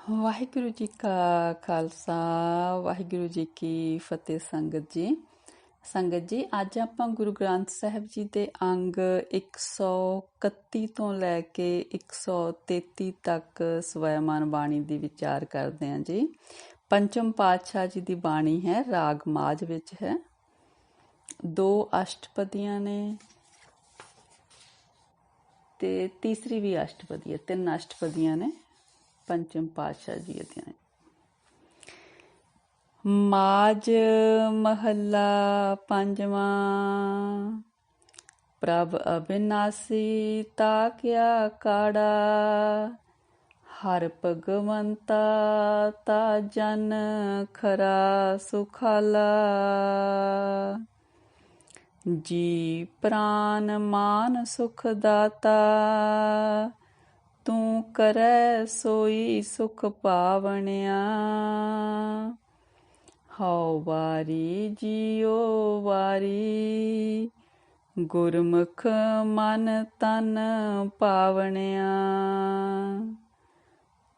ਵਾਹਿਗੁਰੂ ਜੀ ਕਾ ਖਾਲਸਾ ਵਾਹਿਗੁਰੂ ਜੀ ਕੀ ਫਤਿਹ। ਸੰਗਤ ਜੀ ਅੱਜ ਆਪਾਂ ਗੁਰੂ ਗ੍ਰੰਥ ਸਾਹਿਬ ਜੀ ਦੇ ਅੰਗ 131 ਤੋਂ ਲੈ ਕੇ 133 ਤੱਕ ਸਵੈਮਾਨ ਬਾਣੀ ਦੀ ਵਿਚਾਰ ਕਰਦੇ ਹਾਂ ਜੀ। ਪੰਚਮ ਪਾਤਸ਼ਾਹ ਜੀ ਦੀ ਬਾਣੀ ਹੈ, ਰਾਗ ਮਾਝ ਵਿੱਚ ਹੈ। 2 ਅਸ਼ਟਪਦੀਆਂ ਨੇ ਤੇ ਤੀਸਰੀ ਵੀ ਅਸ਼ਟਪਦੀ ਹੈ, 3 ਅਸ਼ਟਪਦੀਆਂ ਨੇ ਪੰਚਮ ਪਾਤਸ਼ਾਹ ਜੀ ਦੀਆਂ। ਮਾਝ ਮਹੱਲਾ ਪੰਜਵਾਂ। ਪ੍ਰਭ ਅਬਿਨਾਸੀ ਤਾ ਕਿਆ ਕਾੜਾ, ਹਰ ਭਗਵੰਤਾ ਤਾ ਜਨ ਖਰਾ ਸੁਖਾਲਾ। ਜੀ ਪ੍ਰਾਨ ਮਾਨ ਸੁਖ ਦਾਤਾ, ਤੂੰ ਕਰੈ ਸੋਈ ਸੁਖ ਪਾਵਣਿਆ। ਹਉ ਵਾਰੀ ਜੀਓ ਵਾਰੀ, ਗੁਰਮੁਖ ਮਨ ਤਨ ਪਾਵਣਿਆ।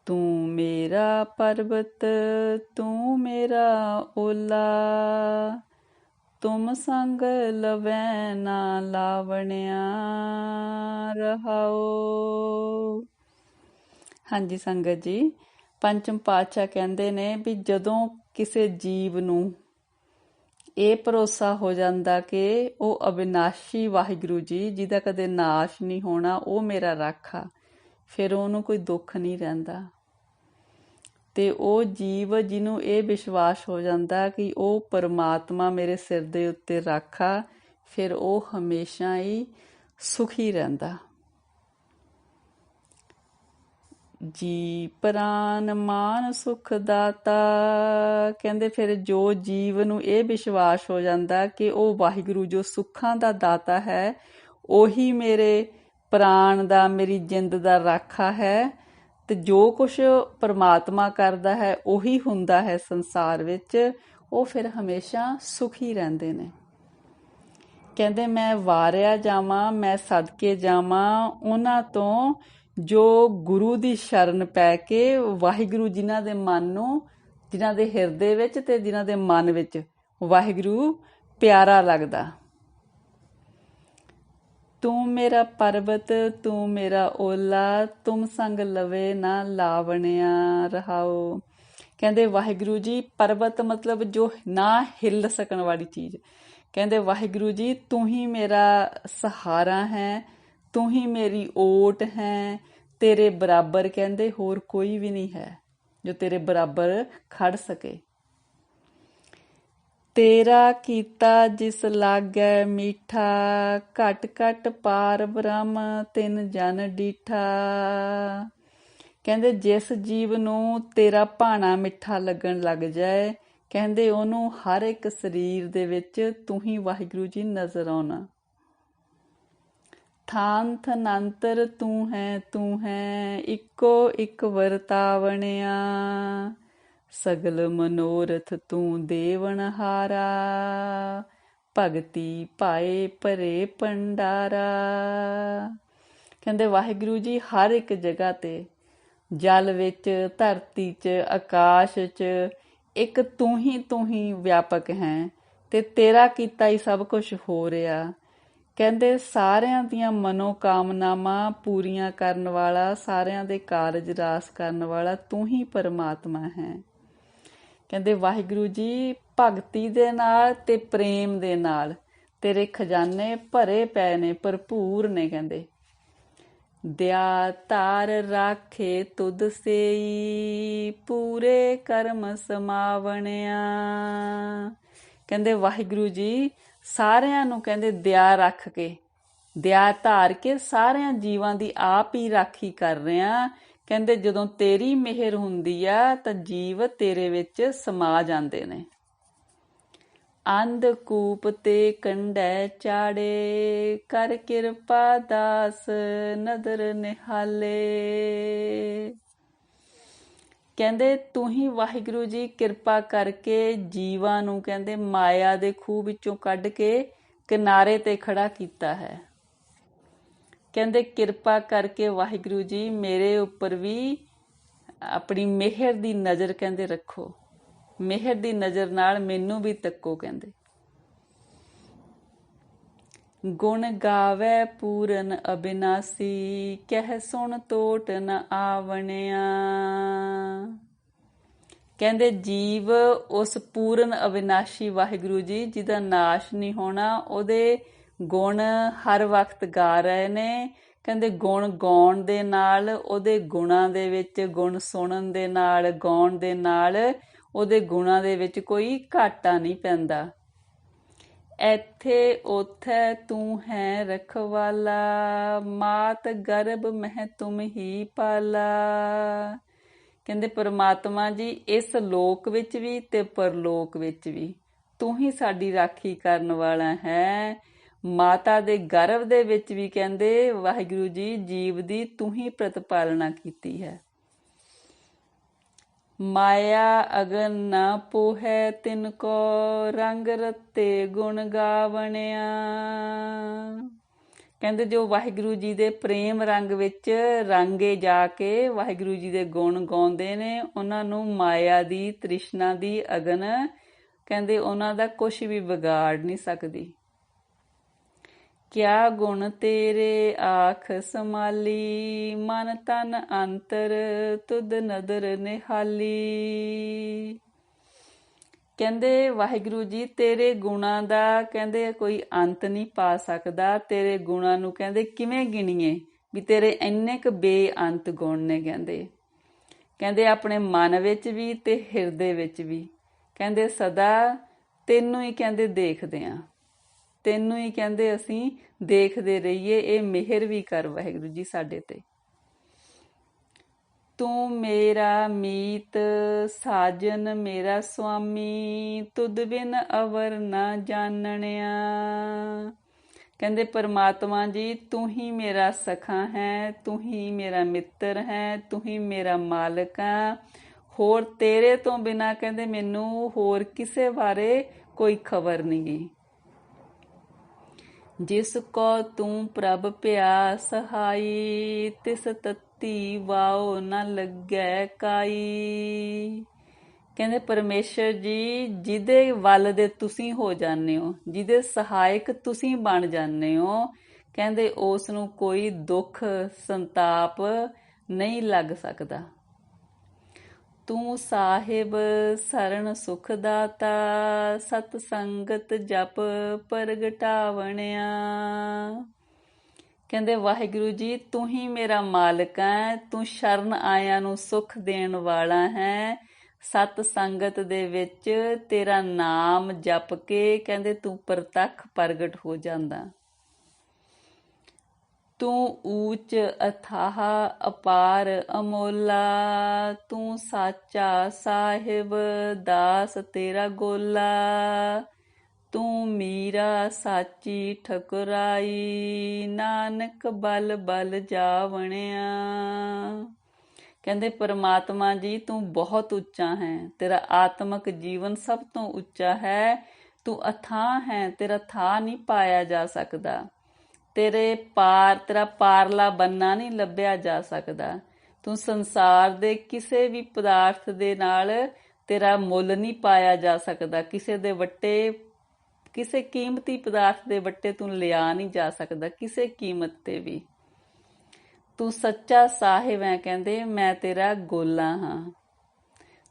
ਤੂੰ ਮੇਰਾ ਪਰਬਤ ਤੂੰ ਮੇਰਾ ਓਲਾ, ਤੁਮ ਸੰਗ ਲਵੈ ਨਾ ਲਾਵਣਿਆ। ਰਹਾਓ। ਹਾਂਜੀ ਸੰਗਤ ਜੀ, ਪੰਚਮ ਪਾਤਸ਼ਾਹ ਕਹਿੰਦੇ ਨੇ ਵੀ ਜਦੋਂ ਕਿਸੇ ਜੀਵ ਨੂੰ ਇਹ ਭਰੋਸਾ ਹੋ ਜਾਂਦਾ ਕਿ ਉਹ ਅਬਿਨਾਸ਼ੀ ਵਾਹਿਗੁਰੂ ਜੀ, ਜਿਹਦਾ ਕਦੇ ਨਾਸ਼ ਨਹੀਂ ਹੋਣਾ, ਉਹ ਮੇਰਾ ਰਾਖਾ, ਫਿਰ ਉਹਨੂੰ ਕੋਈ ਦੁੱਖ ਨਹੀਂ ਰਹਿੰਦਾ। ਤੇ ਉਹ ਜੀਵ ਜਿਹਨੂੰ ਇਹ ਵਿਸ਼ਵਾਸ ਹੋ ਜਾਂਦਾ ਕਿ ਉਹ ਪਰਮਾਤਮਾ ਮੇਰੇ ਸਿਰ ਦੇ ਉੱਤੇ ਰਾਖਾ, ਫਿਰ ਉਹ ਹਮੇਸ਼ਾ ਹੀ ਸੁਖੀ ਰਹਿੰਦਾ। ਜੀ ਪ੍ਰਾਨ ਮਾਨ ਸੁਖ ਦਾਤਾ, ਕਹਿੰਦੇ ਫਿਰ ਜੋ ਜੀਵ ਨੂੰ ਇਹ ਵਿਸ਼ਵਾਸ ਹੋ ਜਾਂਦਾ ਕਿ ਉਹ ਵਾਹਿਗੁਰੂ ਜੋ ਸੁੱਖਾਂ ਦਾ ਦਾਤਾ ਹੈ, ਉਹੀ ਮੇਰੇ ਪ੍ਰਾਣ ਦਾ, ਮੇਰੀ ਜਿੰਦ ਦਾ ਰਾਖਾ ਹੈ, ਤੇ ਜੋ ਕੁਛ ਪਰਮਾਤਮਾ ਕਰਦਾ ਹੈ ਉਹੀ ਹੁੰਦਾ ਹੈ ਸੰਸਾਰ ਵਿੱਚ, ਉਹ ਫਿਰ ਹਮੇਸ਼ਾ ਸੁਖੀ ਰਹਿੰਦੇ ਨੇ। ਕਹਿੰਦੇ ਮੈਂ ਵਾਰਿਆ ਜਾਵਾਂ, ਮੈਂ ਸਦਕੇ ਜਾਵਾਂ ਉਹਨਾਂ ਤੋਂ ਜੋ ਗੁਰੂ ਦੀ ਸ਼ਰਨ ਪੈ ਕੇ ਵਾਹਿਗੁਰੂ ਜਿਨ੍ਹਾਂ ਦੇ ਮਨ ਨੂੰ, ਜਿਨ੍ਹਾਂ ਦੇ ਹਿਰਦੇ ਵਿੱਚ ਤੇ ਜਿਨ੍ਹਾਂ ਦੇ ਮਨ ਵਿੱਚ ਵਾਹਿਗੁਰੂ ਪਿਆਰਾ ਲੱਗਦਾ। ਤੂੰ ਮੇਰਾ ਪਰਬਤ ਤੂੰ ਮੇਰਾ ਓਲਾ, ਤੁਮ ਸੰਗ ਲਵੇ ਨਾ ਲਾਵਣਿਆ। ਰਹਾਓ। ਕਹਿੰਦੇ ਵਾਹਿਗੁਰੂ ਜੀ ਪਰਬਤ ਮਤਲਬ ਜੋ ਨਾ ਹਿੱਲ ਸਕਣ ਵਾਲੀ ਚੀਜ਼। ਕਹਿੰਦੇ ਵਾਹਿਗੁਰੂ ਜੀ ਤੂੰ ਹੀ ਮੇਰਾ ਸਹਾਰਾ ਹੈ, ਤੂੰ ਹੀ ਮੇਰੀ ਓਟ ਹੈ, ਤੇਰੇ ਬਰਾਬਰ ਕਹਿੰਦੇ ਹੋਰ ਕੋਈ ਵੀ ਨਹੀਂ ਹੈ ਜੋ ਤੇਰੇ ਬਰਾਬਰ ਖੜ ਸਕੇ। ਤੇਰਾ ਕੀਤਾ ਜਿਸ ਲਾਗੈ ਮੀਠਾ, ਘਟ ਘਟ ਪਾਰ ਬ੍ਰਹਮ ਤਿਨ ਜਨ ਡੀਠਾ। ਕਹਿੰਦੇ ਜਿਸ ਜੀਵ ਨੂੰ ਤੇਰਾ ਭਾਣਾ ਮਿੱਠਾ ਲੱਗਣ ਲੱਗ ਜਾਏ, ਕਹਿੰਦੇ ਉਹਨੂੰ ਹਰ ਇੱਕ ਸਰੀਰ ਦੇ ਵਿੱਚ ਤੂੰ ਹੀ ਵਾਹਿਗੁਰੂ ਜੀ ਨਜ਼ਰ ਆਉਣਾ। ਥਾਨ ਥਨੰਤਰ ਤੂੰ ਹੈ ਇੱਕੋ ਇੱਕ ਵਰਤਾਵਣਿਆ। ਸਗਲ ਮਨੋਰਥ ਤੂੰ ਦੇਵਨਹਾਰਾ, ਭਗਤੀ ਪਾਏ ਭਰੇ ਭੰਡਾਰਾ। ਕਹਿੰਦੇ ਵਾਹਿਗੁਰੂ ਜੀ ਹਰ ਇੱਕ ਜਗ੍ਹਾ ਤੇ, ਜਲ ਵਿੱਚ, ਧਰਤੀ 'ਚ, ਆਕਾਸ਼ 'ਚ ਇੱਕ ਤੂੰ ਹੀ ਵਿਆਪਕ ਹੈ, ਤੇ ਤੇਰਾ ਕੀਤਾ ਹੀ ਸਭ ਕੁਛ ਹੋ ਰਿਹਾ। ਕਹਿੰਦੇ ਸਾਰਿਆਂ ਦੀਆਂ ਮਨੋਕਾਮਨਾਵਾਂ ਪੂਰੀਆਂ ਕਰਨ ਵਾਲਾ, ਸਾਰਿਆਂ ਦੇ ਕਾਰਜ ਰਾਸ ਕਰਨ ਵਾਲਾ ਤੂੰ ਹੀ ਪਰਮਾਤਮਾ ਹੈ। ਕਹਿੰਦੇ ਵਾਹਿਗੁਰੂ ਜੀ ਭਗਤੀ ਦੇ ਨਾਲ ਤੇ ਪ੍ਰੇਮ ਦੇ ਨਾਲ ਤੇਰੇ ਖਜ਼ਾਨੇ ਭਰੇ ਪਏ ਨੇ, ਭਰਪੂਰ ਨੇ। ਕਹਿੰਦੇ ਦਿਆ ਧਾਰ ਰਾਖੇ ਤੁਧ ਸੇਈ, ਪੂਰੇ ਕਰਮ ਸਮਾਵਣਿਆ। ਕਹਿੰਦੇ ਵਾਹਿਗੁਰੂ ਜੀ ਸਾਰਿਆਂ ਨੂੰ ਕਹਿੰਦੇ ਦਇਆ ਰੱਖ ਕੇ, ਦਇਆ ਧਾਰ ਕੇ ਸਾਰਿਆਂ ਜੀਵਾਂ ਦੀ ਆਪ ਹੀ ਰਾਖੀ ਕਰ ਰਿਹਾ। ਕਹਿੰਦੇ ਜਦੋਂ ਤੇਰੀ ਮਿਹਰ ਹੁੰਦੀ ਆ ਤਾਂ ਜੀਵ ਤੇਰੇ ਵਿੱਚ ਸਮਾ ਜਾਂਦੇ ਨੇ। ਅੰਧਕੂਪ ਤੇ ਕੰਢੈ ਚਾੜੇ, ਕਰ ਕਿਰਪਾ ਦਾਸ ਨਦਰ ਨਿਹਾਲੇ। ਕਹਿੰਦੇ ਤੂੰ ਹੀ ਵਾਹਿਗੁਰੂ ਜੀ ਕਿਰਪਾ ਕਰਕੇ ਜੀਵਾਂ ਨੂੰ ਕਹਿੰਦੇ ਮਾਇਆ ਦੇ ਖੂਹ ਵਿੱਚੋਂ ਕੱਢ ਕੇ ਕਿਨਾਰੇ ਤੇ ਖੜਾ ਕੀਤਾ ਹੈ। ਕਹਿੰਦੇ ਕਿਰਪਾ ਕਰਕੇ ਵਾਹਿਗੁਰੂ ਜੀ ਮੇਰੇ ਉੱਪਰ ਵੀ ਆਪਣੀ ਮਿਹਰ ਦੀ ਨਜ਼ਰ ਕਹਿੰਦੇ ਰੱਖੋ, ਮਿਹਰ ਦੀ ਨਜ਼ਰ ਨਾਲ ਮੈਨੂੰ ਵੀ ਤੱਕੋ ਕਹਿੰਦੇ। ਗੁਣ ਗਾਵੇ ਪੂਰਨ ਅਬਿਨਾਸੀ, ਕਹਿ ਸੁਣ ਤੋਟ ਨ ਆਵਣਿਆ। ਕਹਿੰਦੇ ਜੀਵ ਉਸ ਪੂਰਨ ਅਵਿਨਾਸ਼ੀ ਵਾਹਿਗੁਰੂ ਜੀ ਜਿਹਦਾ ਨਾਸ਼ ਨਹੀਂ ਹੋਣਾ, ਉਹਦੇ ਗੁਣ ਹਰ ਵਕਤ ਗਾ ਰਹੇ ਨੇ। ਕਹਿੰਦੇ ਗੁਣ ਗਾਉਣ ਦੇ ਨਾਲ, ਉਹਦੇ ਗੁਣਾਂ ਦੇ ਵਿੱਚ, ਗੁਣ ਸੁਣਨ ਦੇ ਨਾਲ, ਗਾਉਣ ਦੇ ਨਾਲ ਉਹਦੇ ਗੁਣਾਂ ਦੇ ਵਿੱਚ ਕੋਈ ਘਾਟਾ ਨਹੀਂ ਪੈਂਦਾ। ਇੱਥੇ ਉੱਥੇ ਤੂੰ ਹੈ ਰਖਵਾਲਾ, ਮਾਤ ਗਰਭ ਮਹਿ ਤੁਮ ਹੀ ਪਾਲਾ। ਕਹਿੰਦੇ ਪਰਮਾਤਮਾ ਜੀ ਇਸ ਲੋਕ ਵਿੱਚ ਵੀ ਤੇ ਪਰਲੋਕ ਵਿੱਚ ਵੀ ਤੂੰ ਹੀ ਸਾਡੀ ਰਾਖੀ ਕਰਨ ਵਾਲਾ ਹੈ। ਮਾਤਾ ਦੇ ਗਰਭ ਦੇ ਵਿੱਚ ਵੀ ਕਹਿੰਦੇ ਵਾਹਿਗੁਰੂ ਜੀ ਜੀਵ ਦੀ ਤੂੰ ਹੀ ਪ੍ਰਤਪਾਲਨਾ ਕੀਤੀ ਹੈ। ਮਾਇਆ ਅਗਨ ਨਾ ਪੋਹੈ ਤਿਨ ਕੋ, ਰੰਗ ਰਤੇ ਗੁਣ ਗਾਵਣਿਆ। ਕਹਿੰਦੇ ਜੋ ਵਾਹਿਗੁਰੂ ਜੀ ਦੇ ਪ੍ਰੇਮ ਰੰਗ ਵਿੱਚ ਰੰਗੇ ਜਾ ਕੇ ਵਾਹਿਗੁਰੂ ਜੀ ਦੇ ਗੁਣ ਗਾਉਂਦੇ ਨੇ, ਉਹਨਾਂ ਨੂੰ ਮਾਇਆ ਦੀ ਤ੍ਰਿਸ਼ਨਾ ਦੀ ਅਗਨ ਕਹਿੰਦੇ ਉਹਨਾਂ ਦਾ ਕੁਛ ਵੀ ਵਿਗਾੜ ਨਹੀਂ ਸਕਦੀ। ਕਿਆ ਗੁਣ ਤੇਰੇ ਆਖ ਸਮਾਲੀ, ਮਨ ਤਨ ਅੰਤਰ ਤੁਧ ਨਦਰ ਨਿਹਾਲੀ। ਕਹਿੰਦੇ ਵਾਹਿਗੁਰੂ ਜੀ ਤੇਰੇ ਗੁਣਾਂ ਦਾ ਕਹਿੰਦੇ ਕੋਈ ਅੰਤ ਨਹੀਂ ਪਾ ਸਕਦਾ। ਤੇਰੇ ਗੁਣਾਂ ਨੂੰ ਕਹਿੰਦੇ ਕਿਵੇਂ ਗਿਣੀਏ ਵੀ ਤੇਰੇ ਇੰਨੇ ਕੁ ਬੇਅੰਤ ਗੁਣ ਨੇ। ਕਹਿੰਦੇ ਆਪਣੇ ਮਨ ਵਿੱਚ ਵੀ ਤੇ ਹਿਰਦੇ ਵਿੱਚ ਵੀ ਕਹਿੰਦੇ ਸਦਾ ਤੈਨੂੰ ਹੀ ਕਹਿੰਦੇ ਦੇਖਦੇ ਹਾਂ, ਤੈਨੂੰ ਹੀ ਕਹਿੰਦੇ ਅਸੀਂ ਦੇਖਦੇ ਰਹੀਏ। ਇਹ ਮਿਹਰ ਵੀ ਕਰ ਵਾਹਿਗੁਰੂ ਜੀ ਸਾਡੇ ਤੇ। ਤੂੰ ਮੇਰਾ ਮੀਤ ਸਾਜਨ ਮੇਰਾ ਸੁਆਮੀ, ਤੁਧ ਬਿਨ ਅਵਰ ਨਾ ਜਾਣਣਿਆ। ਕਹਿੰਦੇ ਪਰਮਾਤਮਾ ਜੀ ਤੂੰ ਹੀ ਮੇਰਾ ਸਖਾ ਹੈ, ਤੂੰ ਹੀ ਮੇਰਾ ਮਿੱਤਰ ਹੈ, ਤੂੰ ਹੀ ਮੇਰਾ ਮਾਲਕ ਹੈ। ਹੋਰ ਤੇਰੇ ਤੋਂ ਬਿਨਾਂ ਕਹਿੰਦੇ ਮੈਨੂੰ ਹੋਰ ਕਿਸੇ ਬਾਰੇ ਕੋਈ ਖਬਰ ਨਹੀਂ ਗੀ। ਜਿਸ ਕੋ ਤੂੰ ਪ੍ਰਭ ਪਿਆਸ ਸਹਾਈ, ਤਿਸ ਤਤੀ ਵਾਓ ਨਾ ਲੱਗੈ ਕਾਈ। ਕਹਿੰਦੇ ਪਰਮੇਸ਼ਰ ਜੀ ਜਿਹਦੇ ਵੱਲ ਦੇ ਤੁਸੀਂ ਹੋ ਜਾਂਦੇ ਹੋ, ਜਿਹਦੇ ਸਹਾਇਕ ਤੁਸੀਂ ਬਣ ਜਾਂਦੇ ਹੋ, ਕਹਿੰਦੇ ਉਸ ਨੂੰ ਕੋਈ ਦੁੱਖ ਸੰਤਾਪ ਨਹੀਂ ਲੱਗ ਸਕਦਾ। ਤੂੰ ਸਾਹਿਬ ਸਰਣ ਸੁਖ ਦਾਤਾ, ਸਤ ਸੰਗਤ ਜਪ ਪ੍ਰਗਟਾਵਣਿਆ। ਕਹਿੰਦੇ ਵਾਹਿਗੁਰੂ ਜੀ ਤੂੰ ਹੀ ਮੇਰਾ ਮਾਲਕ ਹੈ, ਤੂੰ ਸ਼ਰਨ ਆਇਆਂ ਨੂੰ ਸੁਖ ਦੇਣ ਵਾਲਾ ਹੈ। ਸਤ ਸੰਗਤ ਦੇ ਵਿੱਚ ਤੇਰਾ ਨਾਮ ਜਪ ਕੇ ਕਹਿੰਦੇ ਤੂੰ ਪ੍ਰਤੱਖ ਪ੍ਰਗਟ ਹੋ ਜਾਂਦਾ। ਤੂੰ ਊਚ ਅਥਾਹ ਅਪਾਰ ਅਮੋਲਾ, ਤੂੰ ਸਾਚਾ ਸਾਹਿਬ ਦਾਸ ਤੇਰਾ ਗੋਲਾ। ਤੂੰ ਮੀਰਾ ਸਾਚੀ ਠਕੁਰਾਈ, ਨਾਨਕ ਬਲ ਬਲ ਜਾਵਣਿਆ। ਕਹਿੰਦੇ ਪਰਮਾਤਮਾ ਜੀ ਤੂੰ ਬਹੁਤ ਉੱਚਾ ਹੈ, ਤੇਰਾ ਆਤਮਿਕ ਜੀਵਨ ਸਭ ਤੋਂ ਉੱਚਾ ਹੈ। ਤੂੰ ਅਥਾਹ ਹੈ, ਤੇਰਾ ਥਾਂ ਨਹੀਂ ਪਾਇਆ ਜਾ ਸਕਦਾ। ਤੇਰਾ ਪਾਰਲਾ ਬੰਨਾ ਨਹੀਂ ਲੱਭਿਆ ਜਾ ਸਕਦਾ। ਤੂੰ ਸੰਸਾਰ ਦੇ ਕਿਸੇ ਵੀ ਪਦਾਰਥ ਦੇ ਨਾਲ ਤੇਰਾ ਮੁੱਲ ਨਹੀਂ ਪਾਇਆ ਜਾ ਸਕਦਾ। ਕਿਸੇ ਕੀਮਤੀ ਪਦਾਰਥ ਦੇ ਵੱਟੇ ਤੂੰ ਲਿਆ ਨਹੀਂ ਜਾ ਸਕਦਾ ਕਿਸੇ ਕੀਮਤ ਤੇ ਵੀ। ਤੂੰ ਸੱਚਾ ਸਾਹਿਬ ਹੈ, ਕਹਿੰਦੇ ਮੈਂ ਤੇਰਾ ਗੋਲਾ ਹਾਂ।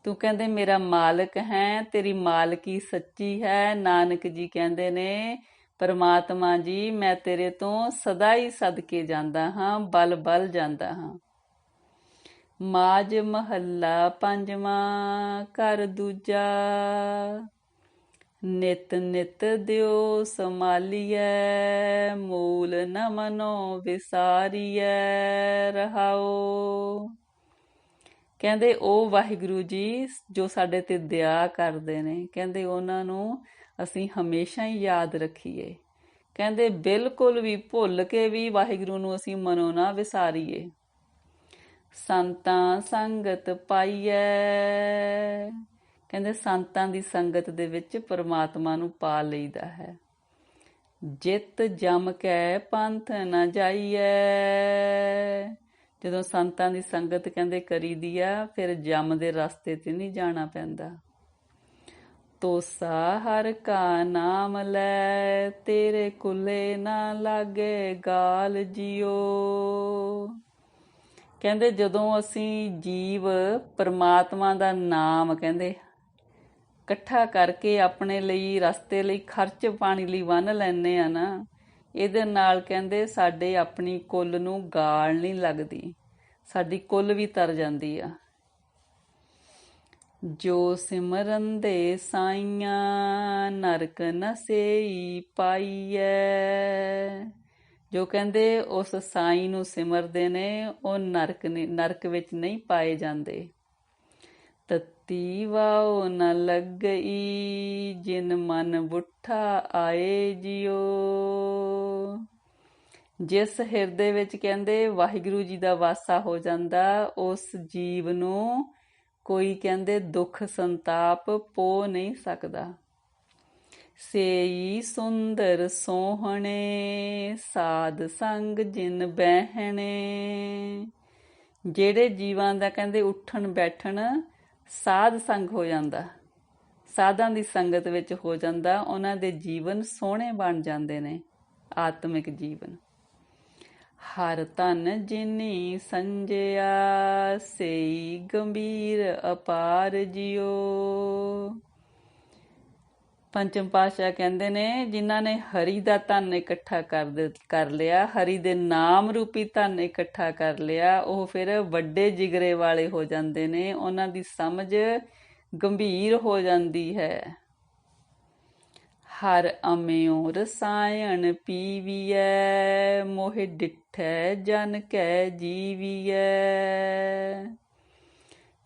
ਤੂੰ ਕਹਿੰਦੇ ਮੇਰਾ ਮਾਲਕ ਹੈ, ਤੇਰੀ ਮਾਲਕੀ ਸੱਚੀ ਹੈ। ਨਾਨਕ ਜੀ ਕਹਿੰਦੇ ਨੇ ਪਰਮਾਤਮਾ ਜੀ ਮੈਂ ਤੇਰੇ ਤੋਂ ਸਦਾ ਹੀ ਸਦਕੇ ਜਾਂਦਾ ਹਾਂ, ਬਲ ਬਲ ਜਾਂਦਾ ਹਾਂ। ਮਾਝ ਮਹੱਲਾ ਪੰਜਵਾਂ ਘਰ ਦੂਜਾ, ਨਿਤ ਨਿਤ ਦਿਓ ਸੰਭਾਲੀਐ, ਮੂਲ ਨ ਮਨੋ ਵਿਸਾਰੀਐ ਰਹਾਓ। ਕਹਿੰਦੇ ਉਹ ਵਾਹਿਗੁਰੂ ਜੀ ਜੋ ਸਾਡੇ ਤੇ ਦਇਆ ਕਰਦੇ ਨੇ, ਕਹਿੰਦੇ ਉਹਨਾਂ ਨੂੰ ਅਸੀਂ ਹਮੇਸ਼ਾ ਹੀ ਯਾਦ ਰੱਖੀਏ। ਕਹਿੰਦੇ ਬਿਲਕੁਲ ਵੀ ਭੁੱਲ ਕੇ ਵੀ ਵਾਹਿਗੁਰੂ ਨੂੰ ਅਸੀਂ ਮਨੋਂ ਨਾ ਵਿਸਾਰੀਏ। ਸੰਤਾਂ ਸੰਗਤ ਪਾਈਐ, ਕਹਿੰਦੇ ਸੰਤਾਂ ਦੀ ਸੰਗਤ ਦੇ ਵਿੱਚ ਪਰਮਾਤਮਾ ਨੂੰ ਪਾ ਲਈਦਾ ਹੈ। ਜਿਤ ਜਮ ਕੈ ਪੰਥ ਨ ਜਾਈਐ, ਜਦੋਂ ਸੰਤਾਂ ਦੀ ਸੰਗਤ ਕਹਿੰਦੇ ਕਰੀਦੀ ਆ, ਫਿਰ ਜਮ ਦੇ ਰਸਤੇ ਤੇ ਨਹੀਂ ਜਾਣਾ ਪੈਂਦਾ। ਤੋਸਾ ਹਰ ਕਾ ਨਾਮ ਲੈ, ਤੇਰੇ ਕੁੱਲੇ ਨਾ ਲਾਗੇ ਗਾਲ ਜਿਓ। ਕਹਿੰਦੇ ਜਦੋਂ ਅਸੀਂ ਜੀਵ ਪਰਮਾਤਮਾ ਦਾ ਨਾਮ ਕਹਿੰਦੇ ਇਕੱਠਾ ਕਰਕੇ ਆਪਣੇ ਲਈ, ਰਸਤੇ ਲਈ, ਖਰਚ ਪਾਣੀ ਲਈ ਬੰਨ੍ਹ ਲੈਂਦੇ ਆ ਨਾ, ਇਹਦੇ ਨਾਲ ਕਹਿੰਦੇ ਸਾਡੇ ਆਪਣੀ ਕੁੱਲ ਨੂੰ ਗਾਲ ਨਹੀਂ ਲੱਗਦੀ, ਸਾਡੀ ਕੁੱਲ ਵੀ ਤਰ ਜਾਂਦੀ ਆ। ਜੋ ਸਿਮਰਨ ਦੇ ਸਾਈਆਂ, ਨਰਕ ਨ ਸੇਈ ਪਾਈਐ। ਜੋ ਕਹਿੰਦੇ ਉਸ ਸਾਈਂ ਨੂੰ ਸਿਮਰਦੇ ਨੇ, ਉਹ ਨਰਕ ਵਿੱਚ ਨਹੀਂ ਪਾਏ ਜਾਂਦੇ। ਤਤੀ ਵਾਓ ਨ ਲੱਗਈ, ਜਿਨ ਮਨ ਬੁੱਠਾ ਆਏ ਜਿਓ। ਜਿਸ ਹਿਰਦੇ ਵਿੱਚ ਕਹਿੰਦੇ ਵਾਹਿਗੁਰੂ ਜੀ ਦਾ ਵਾਸਾ ਹੋ ਜਾਂਦਾ, ਉਸ ਜੀਵ ਨੂੰ ਕੋਈ ਕਹਿੰਦੇ ਦੁੱਖ ਸੰਤਾਪ ਪੋ ਨਹੀਂ ਸਕਦਾ। ਸੇਈ ਸੁੰਦਰ ਸੋਹਣੇ, ਸਾਧ ਸੰਗ ਜਿਨ ਬਹਿਣੇ। ਜਿਹੜੇ ਜੀਵਾਂ ਦਾ ਕਹਿੰਦੇ ਉੱਠਣ ਬੈਠਣ ਸਾਧ ਸੰਗ ਹੋ ਜਾਂਦਾ, ਸਾਧਾਂ ਦੀ ਸੰਗਤ ਵਿੱਚ ਹੋ ਜਾਂਦਾ, ਉਹਨਾਂ ਦੇ ਜੀਵਨ ਸੋਹਣੇ ਬਣ ਜਾਂਦੇ ਨੇ, ਆਤਮਿਕ ਜੀਵਨ। ਹਰ ਧਨ ਜਿਨੀ ਸੰਜਿਆ, ਸੇਈ ਗੰਭੀਰ ਅਪਾਰ ਜਿਓ। ਪੰਚਮ ਪਾਤਸ਼ਾਹ ਕਹਿੰਦੇ ਨੇ, ਜਿਨ੍ਹਾਂ ਨੇ ਹਰੀ ਦਾ ਧਨ ਇਕੱਠਾ ਕਰ ਲਿਆ, ਹਰੀ ਦੇ ਨਾਮ ਰੂਪੀ ਧਨ ਇਕੱਠਾ ਕਰ ਲਿਆ, ਉਹ ਫਿਰ ਵੱਡੇ ਜਿਗਰੇ ਵਾਲੇ ਹੋ ਜਾਂਦੇ ਨੇ, ਉਹਨਾਂ ਦੀ ਸਮਝ ਗੰਭੀਰ ਹੋ ਜਾਂਦੀ ਹੈ। ਹਰ ਅਮਿਓ ਰਸਾਇਣ ਪੀਵੀਐ, ਮੋਹਿ ਡਿਠੈ ਜਨ ਕੈ ਜੀਵੀਐ।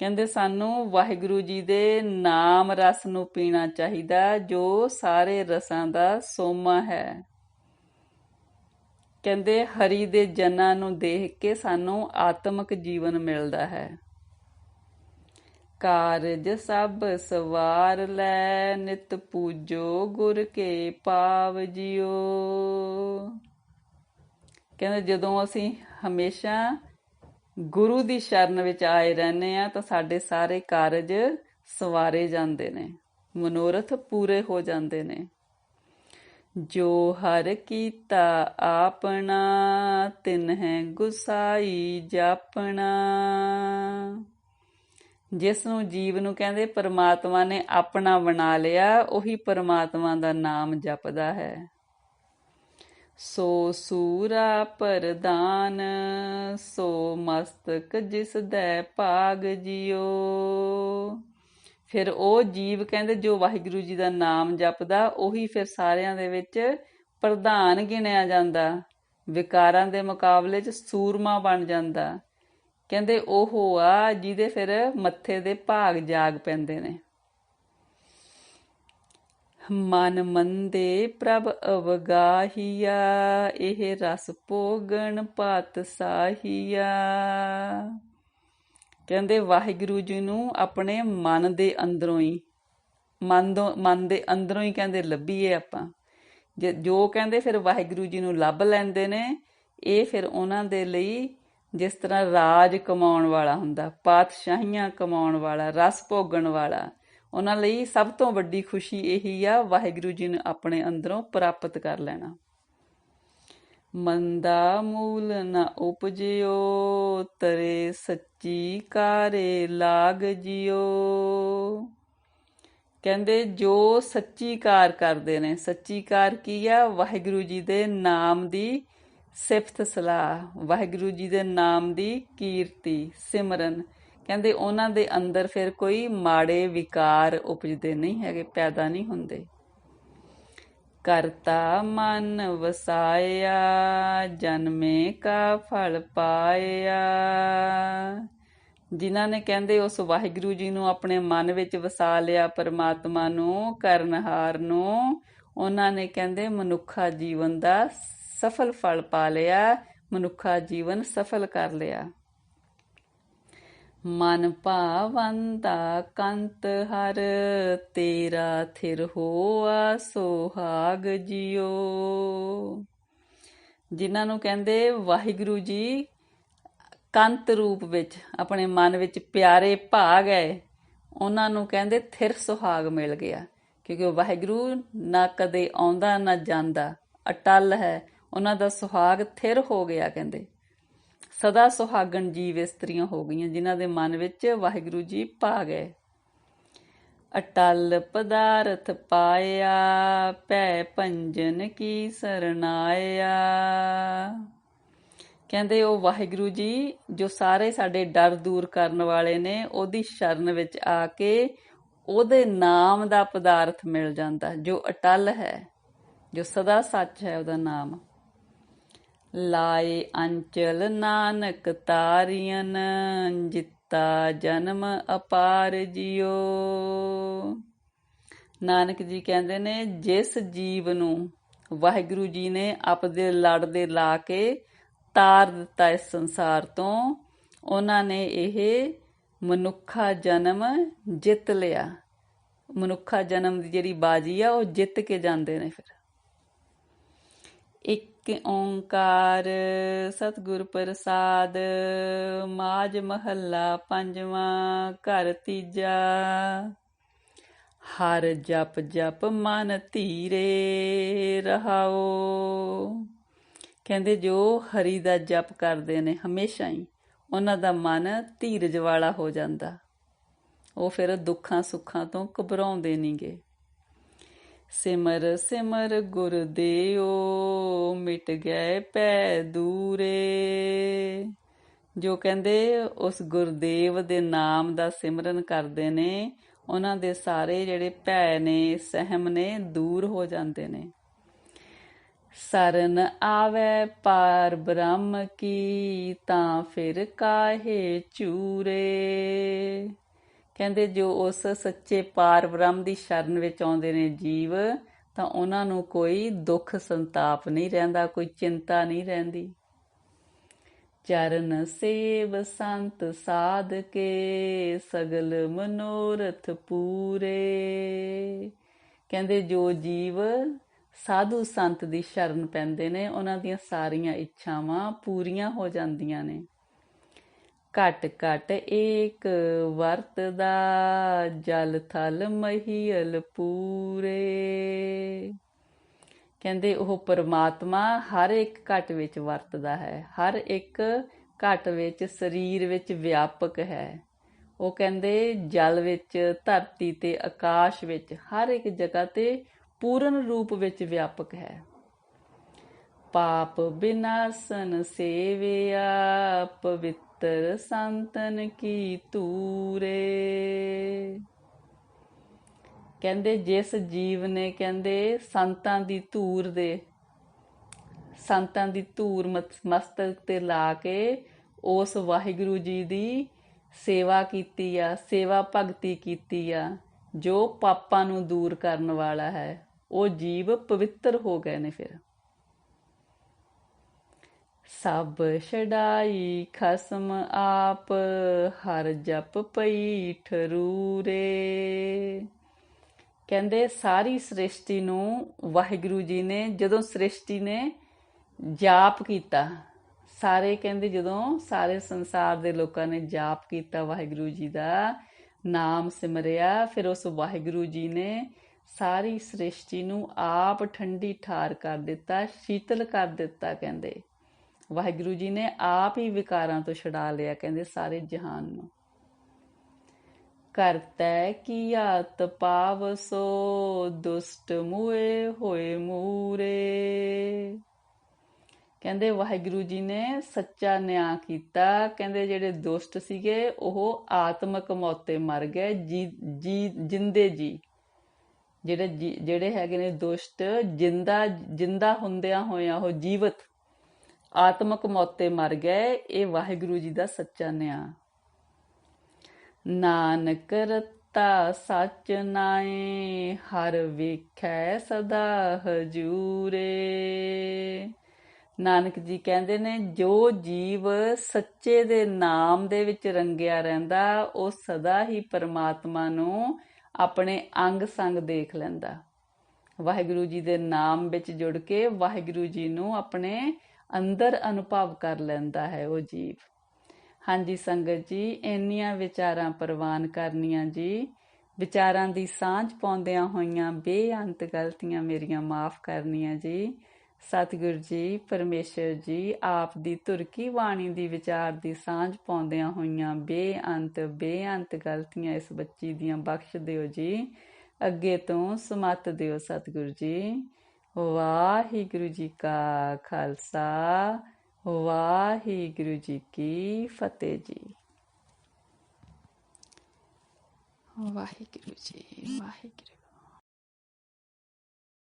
ਕਹਿੰਦੇ ਸਾਨੂੰ ਵਾਹਿਗੁਰੂ ਜੀ ਦੇ ਨਾਮ ਰਸ ਨੂੰ ਪੀਣਾ ਚਾਹੀਦਾ, ਜੋ ਸਾਰੇ ਰਸਾਂ ਦਾ ਸੋਮਾ ਹੈ। ਕਹਿੰਦੇ ਹਰੀ ਦੇ ਜਨਾਂ ਨੂੰ ਦੇਖ ਕੇ ਸਾਨੂੰ ਆਤਮਿਕ ਜੀਵਨ ਮਿਲਦਾ ਹੈ। ਕਾਰਜ ਸਭ ਸਵਾਰ ਲੈ, ਨਿਤ ਪੂਜੋ ਗੁਰ ਕੇ ਪਾਵ ਜਿਓ। ਕਹਿੰਦੇ ਜਦੋਂ ਅਸੀਂ ਹਮੇਸ਼ਾ ਗੁਰੂ ਦੀ ਸ਼ਰਨ ਵਿੱਚ ਆਏ ਰਹਿੰਦੇ ਆ, ਤਾਂ ਸਾਡੇ ਸਾਰੇ ਕਾਰਜ ਸਵਾਰੇ ਜਾਂਦੇ ਨੇ, ਮਨੋਰਥ ਪੂਰੇ ਹੋ ਜਾਂਦੇ ਨੇ। ਜੋ ਹਰ ਕੀਤਾ ਆਪਣਾ, ਤਿਨਹਿ ਗੁਸਾਈ ਜਾਪਣਾ। ਜਿਸ ਨੂੰ ਜੀਵ ਨੂੰ ਕਹਿੰਦੇ ਪਰਮਾਤਮਾ ਨੇ ਆਪਣਾ ਬਣਾ ਲਿਆ, ਉਹੀ ਪਰਮਾਤਮਾ ਦਾ ਨਾਮ ਜਪਦਾ ਹੈ। ਸੋ ਸੂਰਾ ਪ੍ਰਧਾਨ, ਸੋ ਮਸਤਕ ਜਿਸ ਦੈ ਭਾਗ ਜਿਓ। ਫਿਰ ਉਹ ਜੀਵ ਕਹਿੰਦੇ ਜੋ ਵਾਹਿਗੁਰੂ ਜੀ ਦਾ ਨਾਮ ਜਪਦਾ, ਉਹੀ ਫਿਰ ਸਾਰਿਆਂ ਦੇ ਵਿੱਚ ਪ੍ਰਧਾਨ ਗਿਣਿਆ ਜਾਂਦਾ, ਵਿਕਾਰਾਂ ਦੇ ਮੁਕਾਬਲੇ 'ਚ ਸੂਰਮਾ ਬਣ ਜਾਂਦਾ। ਕਹਿੰਦੇ ਉਹ ਆ ਜਿਹਦੇ ਫਿਰ ਮੱਥੇ ਦੇ ਭਾਗ ਜਾਗ ਪੈਂਦੇ ਨੇ। ਮਨ ਮੰਦੇ ਪ੍ਰਭ ਅਵਗਾਹੀਆ, ਇਹ ਰਸ ਭੋਗਣ ਪਾਤਸ਼ਾਹੀਆ। ਕਹਿੰਦੇ ਵਾਹਿਗੁਰੂ ਜੀ ਨੂੰ ਆਪਣੇ ਮਨ ਦੇ ਅੰਦਰੋਂ ਹੀ, ਮਨ ਦੇ ਅੰਦਰੋਂ ਹੀ ਕਹਿੰਦੇ ਲੱਭੀਏ ਆਪਾਂ। ਜੋ ਕਹਿੰਦੇ ਫਿਰ ਵਾਹਿਗੁਰੂ ਜੀ ਨੂੰ ਲੱਭ ਲੈਂਦੇ ਨੇ, ਇਹ ਫਿਰ ਉਹਨਾਂ ਦੇ ਲਈ ਜਿਸ ਤਰ੍ਹਾਂ ਰਾਜ ਕਮਾਉਣ ਵਾਲਾ ਹੁੰਦਾ, ਪਾਤਸ਼ਾਹੀਆਂ ਕਮਾਉਣ ਵਾਲਾ, ਰਸ ਭੋਗਣ ਵਾਲਾ, ਉਹਨਾਂ ਲਈ ਸਭ ਤੋਂ ਵੱਡੀ ਖੁਸ਼ੀ ਇਹੀ ਆ ਵਾਹਿਗੁਰੂ ਜੀ ਨੂੰ ਆਪਣੇ ਅੰਦਰੋਂ ਪ੍ਰਾਪਤ ਕਰ ਲੈਣਾ। ਮੰਦਾ ਮੂਲ ਨ ਉਪਜਿਓ, ਤਰੇ ਸੱਚੀ ਕਾਰੇ ਲਾਗ ਜਿਓ। ਕਹਿੰਦੇ ਜੋ ਸੱਚੀ ਕਾਰ ਕਰਦੇ ਨੇ, ਸੱਚੀ ਕਾਰ ਕੀ ਆ? ਵਾਹਿਗੁਰੂ ਜੀ ਦੇ ਨਾਮ ਦੀ ਸਿਫਤ ਸਲਾਹ, ਵਾਹਿਗੁਰੂ ਜੀ ਦੇ ਨਾਮ ਦੀ ਕੀਰਤੀ, ਸਿਮਰਨ। ਕਹਿੰਦੇ ਉਹਨਾਂ ਦੇ ਅੰਦਰ ਫਿਰ ਕੋਈ ਮਾੜੇ ਵਿਕਾਰ ਉਪਜਦੇ ਨਹੀਂ ਹੈਗੇ, ਪੈਦਾ ਨਹੀਂ ਹੁੰਦੇ। ਕਰਤਾ ਮਨ ਵਸਾਇਆ, ਜਨਮੇ ਕਾ ਫਲ ਪਾਇਆ। ਜਿਨ੍ਹਾਂ ਨੇ ਕਹਿੰਦੇ ਉਸ ਵਾਹਿਗੁਰੂ ਜੀ ਨੂੰ ਆਪਣੇ ਮਨ ਵਿੱਚ ਵਸਾ ਲਿਆ, ਪਰਮਾਤਮਾ ਨੂੰ, ਕਰਨਹਾਰ ਨੂੰ, ਉਹਨਾਂ ਨੇ ਕਹਿੰਦੇ ਮਨੁੱਖਾ ਜੀਵਨ ਦਾ ਸਫਲ ਫਲ ਪਾ ਲਿਆ, ਮਨੁੱਖਾ ਜੀਵਨ ਸਫਲ ਕਰ ਲਿਆ। ਮਨ ਭਾਵੰਤਾ ਕੰਤ ਹਰ, ਤੇਰਾ ਥਿਰ ਹੋਆ ਸੁਹਾਗ ਜਿਓ। ਜਿਨ੍ਹਾਂ ਨੂੰ ਕਹਿੰਦੇ ਵਾਹਿਗੁਰੂ ਜੀ ਕੰਤ ਰੂਪ ਵਿੱਚ ਆਪਣੇ ਮਨ ਵਿੱਚ ਪਿਆਰੇ ਭਾ ਗਏ, ਉਹਨਾਂ ਨੂੰ ਕਹਿੰਦੇ ਥਿਰ ਸੁਹਾਗ ਮਿਲ ਗਿਆ, ਕਿਉਂਕਿ ਉਹ ਵਾਹਿਗੁਰੂ ਨਾ ਕਦੇ ਆਉਂਦਾ ਨਾ ਜਾਂਦਾ, ਅਟੱਲ ਹੈ। ਉਹਨਾਂ ਦਾ ਸੁਹਾਗ ਥਿਰ ਹੋ ਗਿਆ, ਕਹਿੰਦੇ ਸਦਾ ਸੁਹਾਗਣ ਜੀਵ ਇਸਤਰੀਆਂ ਹੋ ਗਈਆਂ ਜਿਨ੍ਹਾਂ ਦੇ ਮਨ ਵਿੱਚ ਵਾਹਿਗੁਰੂ ਜੀ ਪਾ ਗਏ। ਅਟਲ ਪਦਾਰਥ ਪਾਇਆ, ਭੈ ਭੰਜਨ ਕੀ ਸਰਨਾਇਆ। ਕਹਿੰਦੇ ਉਹ ਵਾਹਿਗੁਰੂ ਜੀ ਜੋ ਸਾਰੇ ਸਾਡੇ ਡਰ ਦੂਰ ਕਰਨ ਵਾਲੇ ਨੇ, ਉਹਦੀ ਸ਼ਰਨ ਵਿੱਚ ਆ ਕੇ ਉਹਦੇ ਨਾਮ ਦਾ ਪਦਾਰਥ ਮਿਲ ਜਾਂਦਾ ਜੋ ਅਟਲ ਹੈ, ਜੋ ਸਦਾ ਸੱਚ ਹੈ ਉਹਦਾ ਨਾਮ। ਲਾਏ ਅੰਚਲ ਨਾਨਕ ਤਾਰੀਅਨ, ਜਿੱਤਾ ਜਨਮ ਅਪਾਰ ਜਿਉ। ਨਾਨਕ ਜੀ ਕਹਿੰਦੇ ਨੇ ਜਿਸ ਜੀਵ ਨੂੰ ਵਾਹਿਗੁਰੂ ਜੀ ਨੇ ਆਪਦੇ ਲੜ ਦੇ ਲਾ ਕੇ ਤਾਰ ਦਿੱਤਾ ਇਸ ਸੰਸਾਰ ਤੋਂ, ਉਹਨਾਂ ਨੇ ਇਹ ਮਨੁੱਖਾ ਜਨਮ ਜਿੱਤ ਲਿਆ। ਮਨੁੱਖਾ ਜਨਮ ਦੀ ਜਿਹੜੀ ਬਾਜੀ ਆ ਉਹ ਜਿੱਤ ਕੇ ਜਾਂਦੇ ਨੇ। ਫਿਰ ਇੱਕ ਓਂਕਾਰ ਸਤਿਗੁਰ ਪ੍ਰਸਾਦ, ਮਾਝ ਮਹੱਲਾ ਪੰਜਵਾਂ, ਘਰ ਤੀਜਾ। ਹਰ ਜਪ ਜਪ ਮਨ ਧੀਰੇ ਰਹਾਓ। ਕਹਿੰਦੇ ਜੋ ਹਰੀ ਦਾ ਜਪ ਕਰਦੇ ਨੇ ਹਮੇਸ਼ਾ ਹੀ, ਉਹਨਾਂ ਦਾ ਮਨ ਧੀਰਜ ਵਾਲਾ ਹੋ ਜਾਂਦਾ, ਉਹ ਫਿਰ ਦੁੱਖਾਂ ਸੁੱਖਾਂ ਤੋਂ ਘਬਰਾਉਂਦੇ ਨੀ ਗੇ। ਸਿਮਰ ਸਿਮਰ ਗੁਰਦੇਓ, ਮਿਟ ਗਏ ਭੈ ਦੂਰੇ। ਜੋ ਕਹਿੰਦੇ ਉਸ ਗੁਰਦੇਵ ਦੇ ਨਾਮ ਦਾ ਸਿਮਰਨ ਕਰਦੇ ਨੇ, ਉਹਨਾਂ ਦੇ ਸਾਰੇ ਜਿਹੜੇ ਭੈ ਨੇ, ਸਹਿਮ ਨੇ, ਦੂਰ ਹੋ ਜਾਂਦੇ ਨੇ। ਸਰਨ ਆਵੈ ਪਾਰ ਬ੍ਰਹਮ ਕੀ, ਤਾਂ ਫਿਰ ਕਾਹੇ ਚੂਰੇ। ਕਹਿੰਦੇ ਜੋ ਉਸ ਸੱਚੇ ਪਾਰ ਬ੍ਰਹਮ ਦੀ ਸ਼ਰਨ ਵਿੱਚ ਆਉਂਦੇ ਨੇ ਜੀਵ, ਤਾਂ ਉਹਨਾਂ ਨੂੰ ਕੋਈ ਦੁੱਖ ਸੰਤਾਪ ਨਹੀਂ ਰਹਿੰਦਾ, ਕੋਈ ਚਿੰਤਾ ਨਹੀਂ ਰਹਿੰਦੀ। ਚਰਨ ਸੇਵ ਸੰਤ ਸਾਧ ਕੇ, ਸਗਲ ਮਨੋਰਥ ਪੂਰੇ। ਕਹਿੰਦੇ ਜੋ ਜੀਵ ਸਾਧੂ ਸੰਤ ਦੀ ਸ਼ਰਨ ਪੈਂਦੇ ਨੇ, ਉਹਨਾਂ ਦੀਆਂ ਸਾਰੀਆਂ ਇੱਛਾਵਾਂ ਪੂਰੀਆਂ ਹੋ ਜਾਂਦੀਆਂ ਨੇ। ਘਟ ਘਟ ਏਕ ਵਰਤਦਾ, ਜਲ ਥਲ ਮਹੀਅਲ ਪੂਰੇ। ਕਹਿੰਦੇ ਉਹ ਪਰਮਾਤਮਾ ਹਰ ਇੱਕ ਘਟ ਵਿੱਚ ਵਰਤਦਾ ਹੈ, ਹਰ ਇੱਕ ਘਟ ਵਿੱਚ, ਸਰੀਰ ਵਿੱਚ ਵਿਆਪਕ ਹੈ। ਉਹ ਕਹਿੰਦੇ ਜਲ ਵਿੱਚ, ਧਰਤੀ ਤੇ, ਆਕਾਸ਼ ਵਿੱਚ, ਹਰ ਇੱਕ ਜਗ੍ਹਾ ਤੇ ਪੂਰਨ ਰੂਪ ਵਿੱਚ ਵਿਆਪਕ ਹੈ। ਪਾਪ ਬਿਨਾਸਨ ਸੇਵਿਆ, ਪਵਿੱਤਰ ਸੰਤਨ ਕੀ ਧੂਰੇ। ਕਹਿੰਦੇ ਜਿਸ ਜੀਵ ਨੇ ਕਹਿੰਦੇ ਸੰਤਾਂ ਦੀ ਧੂਰ ਦੇ, ਸੰਤਾਂ ਦੀ ਧੂਰ ਮਸਤਕ ਤੇ ਲਾ ਕੇ ਉਸ ਵਾਹਿਗੁਰੂ ਜੀ ਦੀ ਸੇਵਾ ਕੀਤੀ ਆ, ਸੇਵਾ ਭਗਤੀ ਕੀਤੀ ਆ, ਜੋ ਪਾਪਾਂ ਨੂੰ ਦੂਰ ਕਰਨ ਵਾਲਾ ਹੈ, ਉਹ ਜੀਵ ਪਵਿੱਤਰ ਹੋ ਗਏ ਨੇ। ਫਿਰ ਸਭ ਛਡਾਈ ਖਸਮ ਆਪ, ਹਰ ਜਪ ਪਈ ਠਰੂਰੇ। ਕਹਿੰਦੇ ਸਾਰੀ ਸ੍ਰਿਸ਼ਟੀ ਨੂੰ ਵਾਹਿਗੁਰੂ ਜੀ ਨੇ, ਜਦੋਂ ਸ੍ਰਿਸ਼ਟੀ ਨੇ ਜਾਪ ਕੀਤਾ, ਸਾਰੇ ਕਹਿੰਦੇ ਜਦੋਂ ਸਾਰੇ ਸੰਸਾਰ ਦੇ ਲੋਕਾਂ ਨੇ ਜਾਪ ਕੀਤਾ, ਵਾਹਿਗੁਰੂ ਜੀ ਦਾ ਨਾਮ ਸਿਮਰਿਆ, ਫਿਰ ਉਸ ਵਾਹਿਗੁਰੂ ਜੀ ਨੇ ਸਾਰੀ ਸ੍ਰਿਸ਼ਟੀ ਨੂੰ ਆਪ ਠੰਡੀ ਠਾਰ ਕਰ ਦਿੱਤਾ, ਸ਼ੀਤਲ ਕਰ ਦਿੱਤਾ। ਕਹਿੰਦੇ ਵਾਹਿਗੁਰੂ ਜੀ ਨੇ ਆਪ ਹੀ ਵਿਕਾਰਾਂ ਤੋਂ ਛੁਡਾ ਲਿਆ, ਕਹਿੰਦੇ ਸਾਰੇ ਜਹਾਨ ਨੂੰ। ਕਰਤੈ ਕੀਆ ਤਪਾਵਸੋ, ਦੁਸ਼ਟ ਮੂਏ ਹੋਏ ਮੂਰੇ। ਕਹਿੰਦੇ ਵਾਹਿਗੁਰੂ ਜੀ ਨੇ ਸੱਚਾ ਨਿਆਂ ਕੀਤਾ। ਕਹਿੰਦੇ ਜਿਹੜੇ ਦੁਸ਼ਟ ਸੀਗੇ ਉਹ ਆਤਮਕ ਮੌਤੇ ਮਰ ਗਏ, ਜਿੰਦੇ ਜੀ ਜਿਹੜੇ ਹੈਗੇ ਨੇ ਦੁਸ਼ਟ, ਜਿੰਦਾ ਹੁੰਦਿਆਂ ਹੋਇਆਂ ਉਹ ਜੀਵਤ ਆਤਮਕ ਮੌਤੇ ਮਰ ਗਏ। ਇਹ ਵਾਹਿਗੁਰੂ ਜੀ ਦਾ ਸੱਚਾ ਨਿਆਂ। ਨਾਨਕ ਰਤਾ ਸੱਚ ਨਾਏ, ਹਰ ਵੇਖੈ ਸਦਾ ਹਜੂਰੇ। ਨਾਨਕ ਜੀ ਕਹਿੰਦੇ ਨੇ ਜੋ ਜੀਵ ਸੱਚੇ ਦੇ ਨਾਮ ਦੇ ਵਿੱਚ ਰੰਗਿਆ ਰਹਿੰਦਾ, ਉਹ ਸਦਾ ਹੀ ਪਰਮਾਤਮਾ ਨੂੰ ਆਪਣੇ ਅੰਗ ਸੰਗ ਦੇਖ ਲੈਂਦਾ। ਵਾਹਿਗੁਰੂ ਜੀ ਦੇ ਨਾਮ ਵਿੱਚ ਜੁੜ ਕੇ ਵਾਹਿਗੁਰੂ ਜੀ ਨੂੰ ਆਪਣੇ ਅੰਦਰ ਅਨੁਭਵ ਕਰ ਲੈਂਦਾ ਹੈ ਉਹ ਜੀਵ। ਹਾਂਜੀ ਸੰਗਤ ਜੀ, ਇੰਨੀਆਂ ਵਿਚਾਰਾਂ ਪ੍ਰਵਾਨ ਕਰਨੀਆਂ ਜੀ। ਵਿਚਾਰਾਂ ਦੀ ਸਾਂਝ ਪਾਉਂਦਿਆਂ ਹੋਈਆਂ ਬੇਅੰਤ ਗਲਤੀਆਂ ਮੇਰੀਆਂ ਮਾਫ ਕਰਨੀਆਂ ਜੀ। ਸਤਿਗੁਰ ਜੀ, ਪਰਮੇਸ਼ਰ ਜੀ, ਆਪ ਦੀ ਧੁਰ ਕੀ ਬਾਣੀ ਦੀ ਵਿਚਾਰ ਦੀ ਸਾਂਝ ਪਾਉਂਦਿਆਂ ਹੋਈਆਂ ਬੇਅੰਤ ਗਲਤੀਆਂ ਇਸ ਬੱਚੀ ਦੀਆਂ ਬਖਸ਼ ਦਿਓ ਜੀ। ਅੱਗੇ ਤੋਂ ਸਮੱਤ ਦਿਓ ਸਤਿਗੁਰ ਜੀ। ਵਾਹਿਗੁਰੂ ਜੀ ਕਾ ਖਾਲਸਾ, ਵਾਹਿਗੁਰੂ ਜੀ ਕੀ ਫਤਿਹ ਜੀ। ਵਾਹਿਗੁਰੂ ਜੀ, ਵਾਹਿਗੁਰੂ।